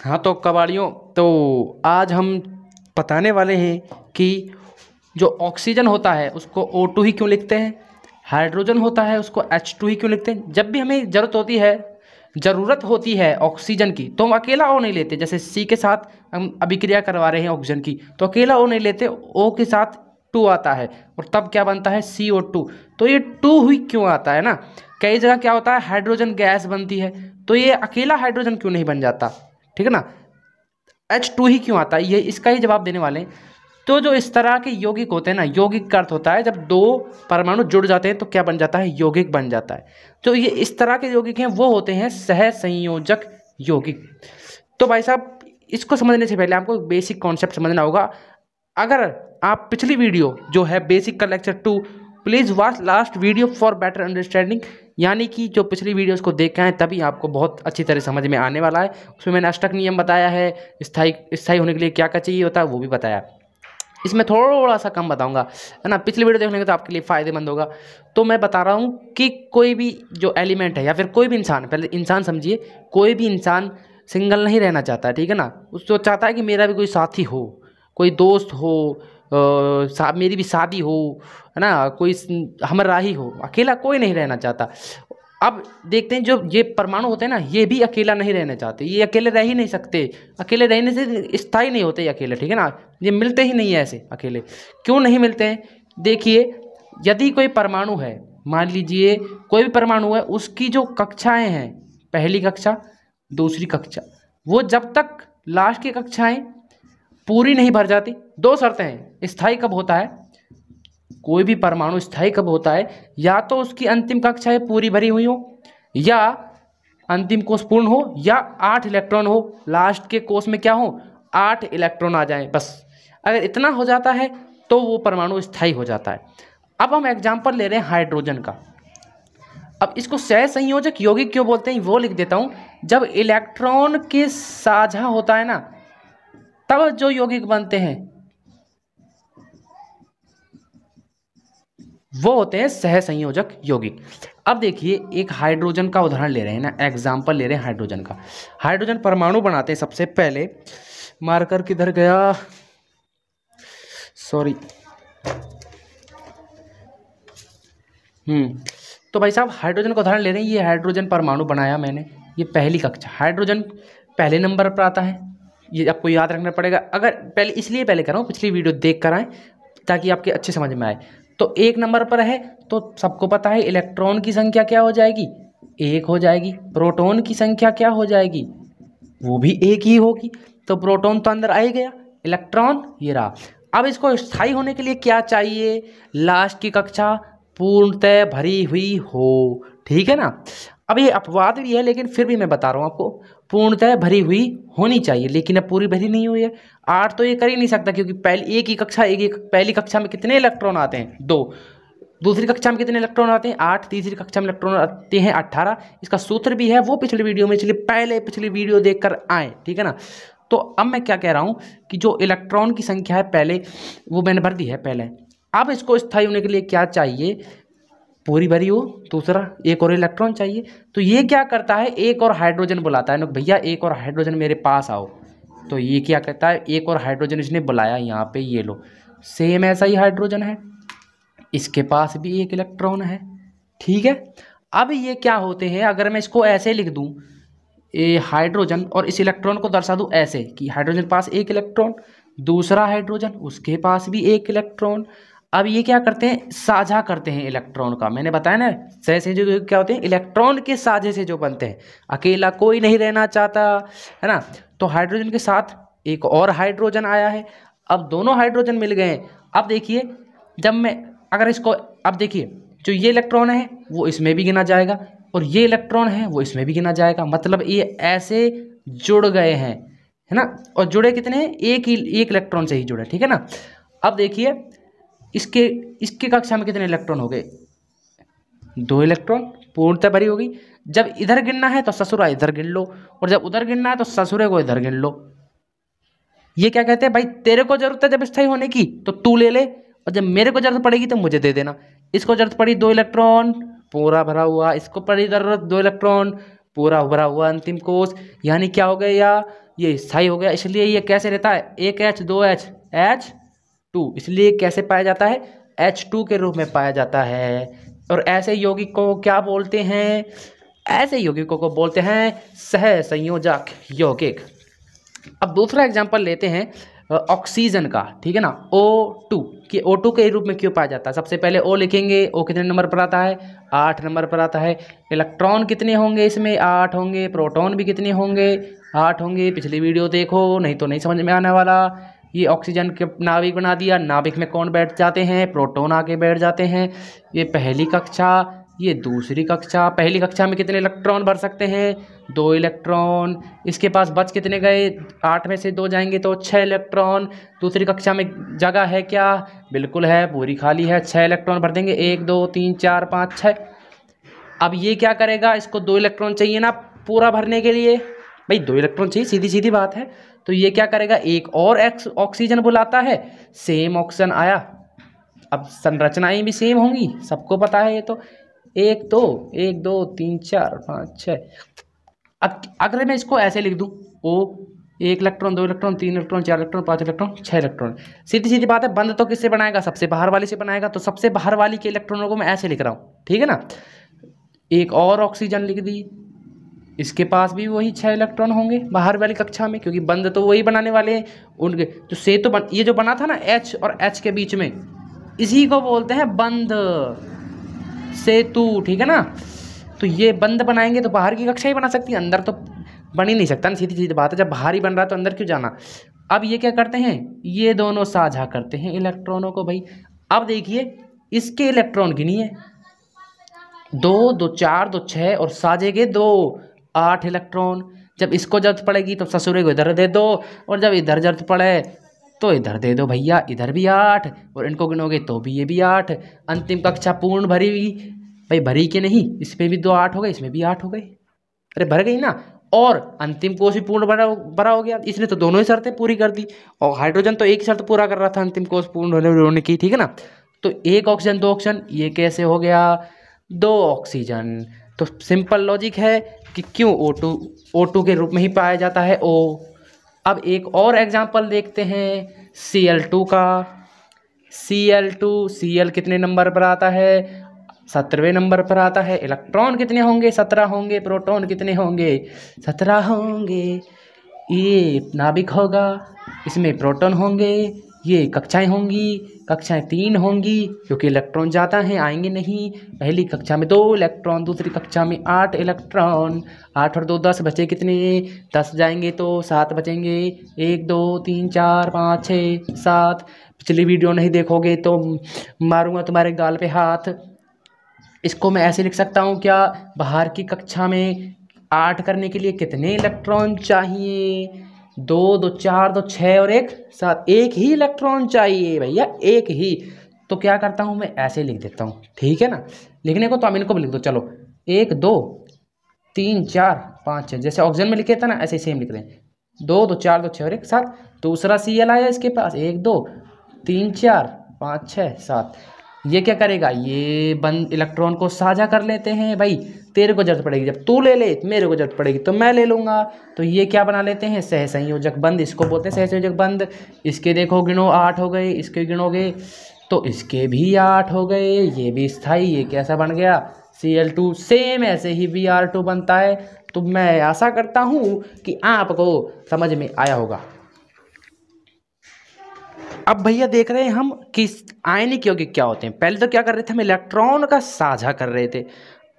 हाँ तो कबाड़ियों, तो आज हम बताने वाले हैं कि जो ऑक्सीजन होता है उसको O2 ही क्यों लिखते हैं, हाइड्रोजन होता है उसको H2 ही क्यों लिखते हैं। जब भी हमें ज़रूरत होती है ऑक्सीजन की तो हम अकेला O नहीं लेते। जैसे C के साथ हम अभिक्रिया करवा रहे हैं ऑक्सीजन की तो अकेला O नहीं लेते, O के साथ 2 आता है और तब क्या बनता है CO2। तो ये 2 ही क्यों आता है ना। कई जगह क्या होता है हाइड्रोजन गैस बनती है तो ये अकेला हाइड्रोजन क्यों नहीं बन जाता, ठीक है ना। H2 ही क्यों आता है, ये इसका ही जवाब देने वाले हैं। तो जो इस तरह के यौगिक होते हैं ना, यौगिक का अर्थ होता है जब दो परमाणु जुड़ जाते हैं तो क्या बन जाता है, यौगिक बन जाता है। तो ये इस तरह के यौगिक हैं वो होते हैं सहसंयोजक यौगिक। तो भाई साहब इसको समझने से पहले आपको बेसिक कॉन्सेप्ट समझना होगा। अगर आप पिछली वीडियो जो है बेसिक का lecture 2, please watch last video for better understanding, यानी कि जो पिछली वीडियोस को देख के आए तभी आपको बहुत अच्छी तरह समझ में आने वाला है। उसमें मैंने अष्टक नियम बताया है, स्थायी होने के लिए क्या क्या चाहिए होता है वो भी बताया। इसमें थोड़ा सा कम बताऊंगा, है ना। पिछली वीडियो देखने के तो आपके लिए फ़ायदेमंद होगा। तो मैं बता रहा हूँ कि कोई भी जो एलिमेंट है या फिर कोई भी इंसान, पहले इंसान समझिए, कोई भी इंसान सिंगल नहीं रहना चाहता है, ठीक है ना। उसको चाहता है कि मेरा भी कोई साथी हो, कोई दोस्त हो, मेरी भी शादी हो, है ना, कोई हमराही हो। अकेला कोई नहीं रहना चाहता। अब देखते हैं जो ये परमाणु होते हैं ना, ये भी अकेला नहीं रहना चाहते, ये अकेले रह ही नहीं सकते। अकेले रहने से स्थायी नहीं होते ये अकेले, ठीक है ना। ये मिलते ही नहीं है ऐसे अकेले। क्यों नहीं मिलते हैं, देखिए यदि कोई परमाणु है, मान लीजिए कोई भी परमाणु है, उसकी जो कक्षाएं हैं, पहली कक्षा दूसरी कक्षा, वो जब तक लास्ट की कक्षाएं पूरी नहीं भर जाती, दो शर्तें हैं। स्थायी कब होता है, कोई भी परमाणु स्थायी कब होता है, या तो उसकी अंतिम कक्षाएं पूरी भरी हुई हो, या अंतिम कोष पूर्ण हो, या 8 इलेक्ट्रॉन हो, लास्ट के कोष में क्या हो 8 इलेक्ट्रॉन आ जाएं बस। अगर इतना हो जाता है तो वो परमाणु स्थायी हो जाता है। अब हम एग्जाम्पल ले रहे हैं हाइड्रोजन का। अब इसको सहसंयोजक यौगिक क्यों बोलते हैं वो लिख देता हूं। जब इलेक्ट्रॉन के साझा होता है ना तब जो यौगिक बनते हैं वो होते हैं सहसंयोजक यौगिक। अब देखिए एक हाइड्रोजन का उदाहरण ले रहे हैं ना, एग्जाम्पल ले रहे हैं हाइड्रोजन का। हाइड्रोजन परमाणु बनाते हैं सबसे पहले, मार्कर किधर गया, सॉरी। तो भाई साहब हाइड्रोजन का उदाहरण ले रहे हैं। ये हाइड्रोजन परमाणु बनाया मैंने, ये पहली कक्षा, हाइड्रोजन पहले नंबर पर आता है, ये आपको याद रखना पड़ेगा। अगर पहले इसलिए पहले कर रहा हूँ, पिछली वीडियो देख कर आए ताकि आपके अच्छे समझ में आए। तो 1 नंबर पर है तो सबको पता है इलेक्ट्रॉन की संख्या क्या हो जाएगी, 1 हो जाएगी। प्रोटॉन की संख्या क्या हो जाएगी, वो भी 1 ही होगी। तो प्रोटॉन तो अंदर आ ही गया, इलेक्ट्रॉन ये रहा। अब इसको स्थायी होने के लिए क्या चाहिए, लास्ट की कक्षा पूर्णतः भरी हुई हो, ठीक है ना। अब ये अपवाद भी है लेकिन फिर भी मैं बता रहा हूँ आपको, पूर्णतः भरी हुई होनी चाहिए, लेकिन अब पूरी भरी नहीं हुई है। 8 तो ये कर ही नहीं सकता क्योंकि पहली एक ही कक्षा, पहली कक्षा में कितने इलेक्ट्रॉन आते हैं 2, दूसरी कक्षा में कितने इलेक्ट्रॉन आते हैं 8, तीसरी कक्षा में इलेक्ट्रॉन आते हैं 18। इसका सूत्र भी है वो पिछली वीडियो में, चलिए पहले पिछली वीडियो देख कर आए, ठीक है ना। तो अब मैं क्या कह रहा हूँ कि जो इलेक्ट्रॉन की संख्या है पहले वो मैंने भर दी है पहले। अब इसको स्थायी होने के लिए क्या चाहिए, पूरी भरी हो, दूसरा एक और इलेक्ट्रॉन चाहिए। तो ये क्या करता है, एक और हाइड्रोजन बुलाता है ना, भैया एक और हाइड्रोजन मेरे पास आओ। तो ये क्या कहता है, एक और हाइड्रोजन इसने बुलाया यहाँ पे, ये लो सेम ऐसा ही हाइड्रोजन है, इसके पास भी एक इलेक्ट्रॉन है, ठीक है। अब ये क्या होते हैं, अगर मैं इसको ऐसे लिख दूँ, ये हाइड्रोजन और इस इलेक्ट्रॉन को दर्शा दूँ ऐसे कि हाइड्रोजन के पास एक इलेक्ट्रॉन, दूसरा हाइड्रोजन उसके पास भी एक इलेक्ट्रॉन। अब ये क्या करते हैं, साझा करते हैं इलेक्ट्रॉन का। मैंने बताया ना सहसंयोजक क्या होते हैं, इलेक्ट्रॉन के साझे से जो बनते हैं, अकेला कोई नहीं रहना चाहता, है ना। तो हाइड्रोजन के साथ एक और हाइड्रोजन आया है, अब दोनों हाइड्रोजन मिल गए हैं। अब देखिए जब मैं अगर इसको, अब देखिए जो ये इलेक्ट्रॉन है वो इसमें भी गिना जाएगा और ये इलेक्ट्रॉन है वो इसमें भी गिना जाएगा, मतलब ये ऐसे जुड़ गए हैं, है ना। और जुड़े कितने हैं, एक इलेक्ट्रॉन से ही जुड़े, ठीक है ना। अब देखिए इसके कक्षा में कितने इलेक्ट्रॉन हो गए, 2 इलेक्ट्रॉन, पूर्णतः भरी होगी। जब इधर गिनना है तो ससुरा इधर गिन लो, और जब उधर गिनना है तो ससुरे को इधर गिन लो। ये क्या कहते हैं, भाई तेरे को जरूरत है जब स्थायी होने की तो तू ले ले, और जब मेरे को जरूरत पड़ेगी तो मुझे दे देना। इसको जरूरत पड़ी 2 इलेक्ट्रॉन पूरा भरा हुआ, इसको पड़ी जरूरत 2 इलेक्ट्रॉन पूरा भरा हुआ अंतिम कोष, यानी क्या हो गया, ये स्थायी हो गया, इसलिए ये कैसे रहता है, एक H 2 H H2, इसलिए कैसे पाया जाता है, H2 के रूप में पाया जाता है। और ऐसे यौगिक को क्या बोलते हैं, ऐसे यौगिकों को बोलते हैं सह संयोजक यौगिक। अब दूसरा एग्जांपल लेते हैं ऑक्सीजन का, ठीक है ना, O2 कि O2 के रूप में क्यों पाया जाता है। सबसे पहले O लिखेंगे, O कितने नंबर पर आता है, 8 नंबर पर आता है। इलेक्ट्रॉन कितने होंगे इसमें, 8 होंगे। प्रोटॉन भी कितने होंगे, 8 होंगे। पिछली वीडियो देखो, नहीं तो नहीं समझ में आने वाला। ये ऑक्सीजन के नाभिक बना दिया, नाभिक में कौन बैठ जाते हैं, प्रोटॉन आके बैठ जाते हैं। ये पहली कक्षा, ये दूसरी कक्षा। पहली कक्षा में कितने इलेक्ट्रॉन भर सकते हैं, 2 इलेक्ट्रॉन। इसके पास बच कितने गए, 8 में से 2 जाएंगे तो 6 इलेक्ट्रॉन। दूसरी कक्षा में जगह है क्या, बिल्कुल है, पूरी खाली है, 6 इलेक्ट्रॉन भर देंगे, 1 2 3 4 5 6। अब ये क्या करेगा, इसको 2 इलेक्ट्रॉन चाहिए ना पूरा भरने के लिए, भाई 2 इलेक्ट्रॉन चाहिए, सीधी सीधी बात है। तो ये क्या करेगा, एक और ऑक्सीजन बुलाता है, सेम ऑक्सीजन आया। अब संरचनाएं भी सेम होंगी, सबको पता है ये तो। 1 2 3 4 5 6। अगर मैं इसको ऐसे लिख दूं, O 1 electron 2 electron 3 electron 4 electron 5 electron 6 electron, सीधी सीधी बात है। बंद तो किससे बनाएगा, सबसे बाहर वाले से बनाएगा। तो सबसे बाहर वाली के इलेक्ट्रॉनों को मैं ऐसे लिख रहा हूँ, ठीक है ना। एक और ऑक्सीजन लिख दी, इसके पास भी वही 6 इलेक्ट्रॉन होंगे बाहर वाली कक्षा में, क्योंकि बंद तो वही बनाने वाले हैं उनके। तो से तो ये जो बना था ना H और H के बीच में, इसी को बोलते हैं बंद सेतु, ठीक है ना। तो ये बंद बनाएंगे तो बाहर की कक्षा ही बना सकती है, अंदर तो बन ही नहीं सकता ना, सीधी सीधी बात है। जब बाहर ही बन रहा है तो अंदर क्यों जाना। अब ये क्या करते हैं, ये दोनों साझा करते हैं इलेक्ट्रॉनों को भाई। अब देखिए इसके इलेक्ट्रॉन गिनिए, 2 2 4 2 6 और साझेगे 2 8 इलेक्ट्रॉन। जब इसको जरूरत पड़ेगी तो ससुरे को इधर दे दो, और जब इधर जरूरत पड़े तो इधर दे दो भैया, इधर भी 8, और इनको गिनोगे तो भी ये भी 8। अंतिम कक्षा पूर्ण भरी हुई भाई, भरी के नहीं, इस पे भी 2 8 हो गए, इसमें भी 8 हो गए, अरे भर गई ना। और अंतिम कोश भी पूर्ण भरा हो गया, इसने तो दोनों ही शर्तें पूरी कर दी। और हाइड्रोजन तो एक ही शर्त पूरा कर रहा था, अंतिम कोश पूर्ण होने की, ठीक है ना। तो 1 ऑक्सीजन 2 ऑक्सीजन, ये कैसे हो गया, 2 ऑक्सीजन। तो सिंपल लॉजिक है कि क्यों O2 के रूप में ही पाया जाता है O। अब एक और एग्जांपल देखते हैं Cl2 का। Cl कितने नंबर पर आता है, 17वें नंबर पर आता है। इलेक्ट्रॉन कितने होंगे, 17 होंगे। प्रोटॉन कितने होंगे, 17 होंगे। ये नाभिक होगा, इसमें प्रोटॉन होंगे, ये कक्षाएं होंगी, कक्षाएं 3 होंगी, क्योंकि इलेक्ट्रॉन जाता है आएंगे नहीं। पहली कक्षा में 2 इलेक्ट्रॉन, दूसरी कक्षा में 8 इलेक्ट्रॉन। 8 और 2 10, बचे कितने, 10 जाएंगे तो 7 बचेंगे। 1 2 3 4 5 6 7। पिछली वीडियो नहीं देखोगे तो मारूंगा तुम्हारे गाल पे हाथ। इसको मैं ऐसे लिख सकता हूँ क्या, बाहर की कक्षा में 8 करने के लिए कितने इलेक्ट्रॉन चाहिए, 2 2 4 2 6 और 1 7, एक ही इलेक्ट्रॉन चाहिए भैया, एक ही। तो क्या करता हूँ मैं, ऐसे लिख देता हूँ, ठीक है ना। लिखने को तो हम इनको भी लिख दो, चलो 1 2 3 4 5 6, जैसे ऑक्सीजन में लिखे था ना, ऐसे सेम लिख रहे हैं। 2 2 4 2 6 और 1 7। दूसरा Cl आया इसके पास, 1 2 3 4 5 6 7। ये क्या करेगा, ये बंद इलेक्ट्रॉन को साझा कर लेते हैं भाई। तेरे को जरूरत पड़ेगी जब तू ले ले, मेरे को जरूरत पड़ेगी तो मैं ले लूँगा। तो ये क्या बना लेते हैं, सहसंयोजक बंद, इसको बोलते हैं सहसंयोजक बंद। इसके देखो गिनो 8 हो गए, इसके गिनोगे तो इसके भी 8 हो गए, ये भी स्थाई। ये कैसा बन गया, Cl2। सेम ऐसे ही Br2 बनता है। तो मैं आशा करता हूँ कि आपको समझ में आया होगा। अब भैया देख रहे हैं हम कि आयनिक यौगिक क्या होते हैं। पहले तो क्या कर रहे थे, हम इलेक्ट्रॉन का साझा कर रहे थे।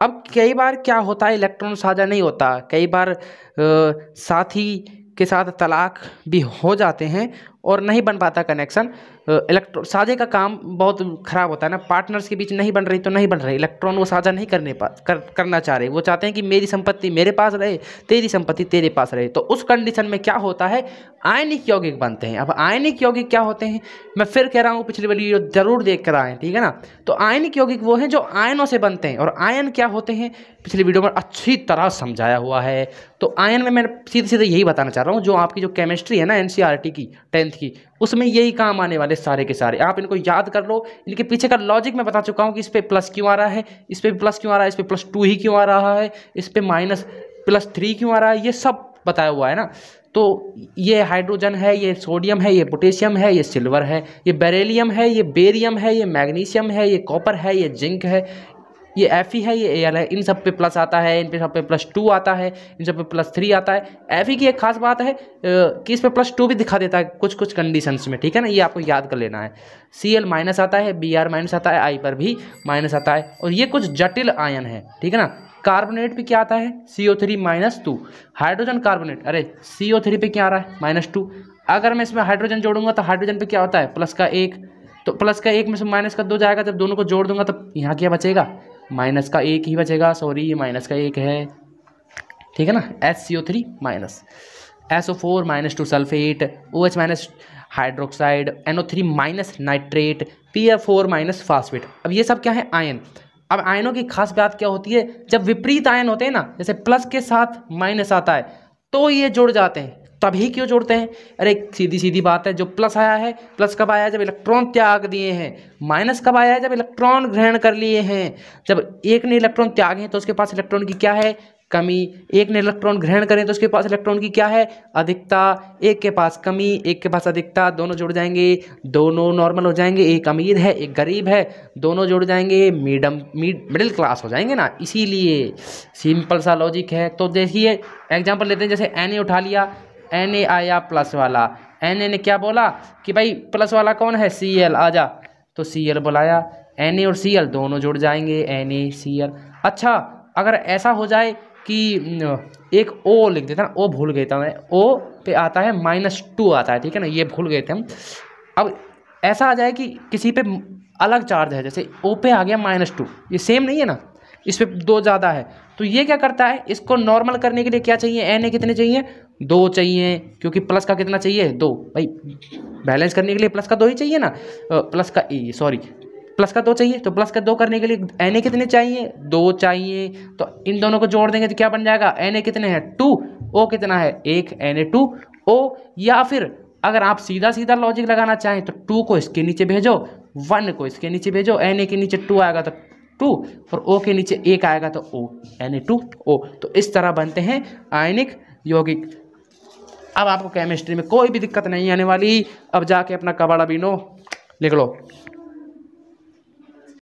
अब कई बार क्या होता है, इलेक्ट्रॉन साझा नहीं होता, कई बार साथी के साथ तलाक भी हो जाते हैं और नहीं बन पाता कनेक्शन। इलेक्ट्रॉन साझे का काम बहुत ख़राब होता है ना, पार्टनर्स के बीच नहीं बन रही तो नहीं बन रही। इलेक्ट्रॉन वो साझा नहीं करना चाह रहे, वो चाहते हैं कि मेरी संपत्ति मेरे पास रहे, तेरी संपत्ति तेरे पास रहे। तो उस कंडीशन में क्या होता है, आयनिक यौगिक बनते हैं। अब आयनिक यौगिक क्या होते हैं, मैं फिर कह रहा हूँ, पिछली वीडियो जरूर देख कर आएँ, ठीक है ना। तो आयनिक यौगिक वो हैं जो आयनों से बनते हैं। और आयन क्या होते हैं, पिछली वीडियो में अच्छी तरह समझाया हुआ है। तो आयन में मैं सीधे सीधे यही बताना चाह रहा हूँ, जो आपकी जो केमिस्ट्री है ना NCERT की 10th की, उसमें यही काम आने वाले सारे के सारे। आप इनको याद कर लो, इनके पीछे का लॉजिक मैं बता चुका हूँ कि इस पे प्लस क्यों आ रहा है, इस पे प्लस क्यों आ रहा है, इस पे +2 ही क्यों आ रहा है, इस पे -+3 क्यों आ रहा है। ये सब बताया हुआ है ना। तो ये हाइड्रोजन है, ये सोडियम है, ये पोटेशियम है, ये सिल्वर है, ये बेरिलियम है, ये बेरियम है, ये मैग्नीशियम है, ये कॉपर है, ये जिंक है, ये Fe है, ये Al है। इन सब पे प्लस आता है, इन पे सब पे +2 आता है, इन सब पे +3 आता है। Fe की एक खास बात है कि इस पे +2 भी दिखा देता है कुछ कुछ कंडीशंस में, ठीक है ना, ये आपको याद कर लेना है। Cl माइनस आता है, Br- आता है, I पर भी माइनस आता है, और ये कुछ जटिल आयन है, ठीक है ना। कार्बोनेट पे क्या आता है, CO3-2। हाइड्रोजन कार्बोनेट, अरे CO3 पे क्या आ रहा है, -2। अगर मैं इसमें हाइड्रोजन जोड़ूंगा तो हाइड्रोजन पे क्या होता है, +1, तो +1 में से -2 जाएगा, जब दोनों को जोड़ दूंगा तो यहाँ क्या बचेगा, -1 ही बचेगा। सॉरी, ये -1 है, ठीक है ना। HCO3-, SO4-2 sulphate, OH- hydroxide, NO3- nitrate, PF4- phosphate. अब ये सब क्या है, आयन। अब आयनों की खास बात क्या होती है, जब विपरीत आयन होते हैं ना, जैसे प्लस के साथ माइनस आता है तो ये जुड़ जाते हैं। तभी क्यों जुड़ते हैं, अरे सीधी सीधी बात है, जो प्लस आया है, प्लस कब आया है, जब इलेक्ट्रॉन त्याग दिए हैं। माइनस कब आया है, जब इलेक्ट्रॉन ग्रहण कर लिए हैं। जब एक ने इलेक्ट्रॉन त्यागे तो उसके पास इलेक्ट्रॉन की क्या है, कमी। एक ने इलेक्ट्रॉन ग्रहण करें तो उसके पास इलेक्ट्रॉन की क्या है, अधिकता। एक के पास कमी, एक के पास अधिकता, दोनों जुड़ जाएंगे, दोनों नॉर्मल हो जाएंगे। एक अमीर है, एक गरीब है, दोनों जुड़ जाएंगे, मिडिल क्लास हो जाएंगे ना। इसीलिए सिंपल सा लॉजिक है। तो देखिए एग्जाम्पल लेते हैं, जैसे Na उठा लिया, Na आया प्लस वाला, Na ने क्या बोला कि भाई प्लस वाला कौन है, Cl आजा, तो Cl बुलाया, Na और Cl दोनों जुड़ जाएंगे, NaCl। अच्छा, अगर ऐसा हो जाए कि एक O लिख देता ना, O भूल गया था मैं, O पे आता है -2 आता है, ठीक है ना, ये भूल गए थे हम। अब ऐसा आ जाए कि किसी पे अलग चार्ज है, जैसे O पे आ गया -2, ये सेम नहीं है ना, इस पे 2 ज़्यादा है, तो ये क्या करता है, इसको नॉर्मल करने के लिए क्या चाहिए, Na कितने चाहिए, 2 चाहिए, क्योंकि प्लस का कितना चाहिए, 2। भाई बैलेंस करने के लिए प्लस का 2 ही चाहिए ना, प्लस का 2 चाहिए, तो प्लस का 2 करने के लिए Na कितने चाहिए, 2 चाहिए। तो इन दोनों को जोड़ देंगे तो क्या बन जाएगा, Na कितने हैं, 2, O कितना है, 1, Na2O। या फिर अगर आप सीधा सीधा लॉजिक लगाना चाहें तो 2 को इसके नीचे भेजो, 1 को इसके नीचे भेजो, Na के नीचे 2 आएगा तो 2, और O के नीचे 1 आएगा तो O, Na2O। तो इस तरह बनते हैं आयनिक यौगिक। अब आपको केमिस्ट्री में कोई भी दिक्कत नहीं आने वाली। अब जाके अपना कबाड़ा बीनो लिख लो।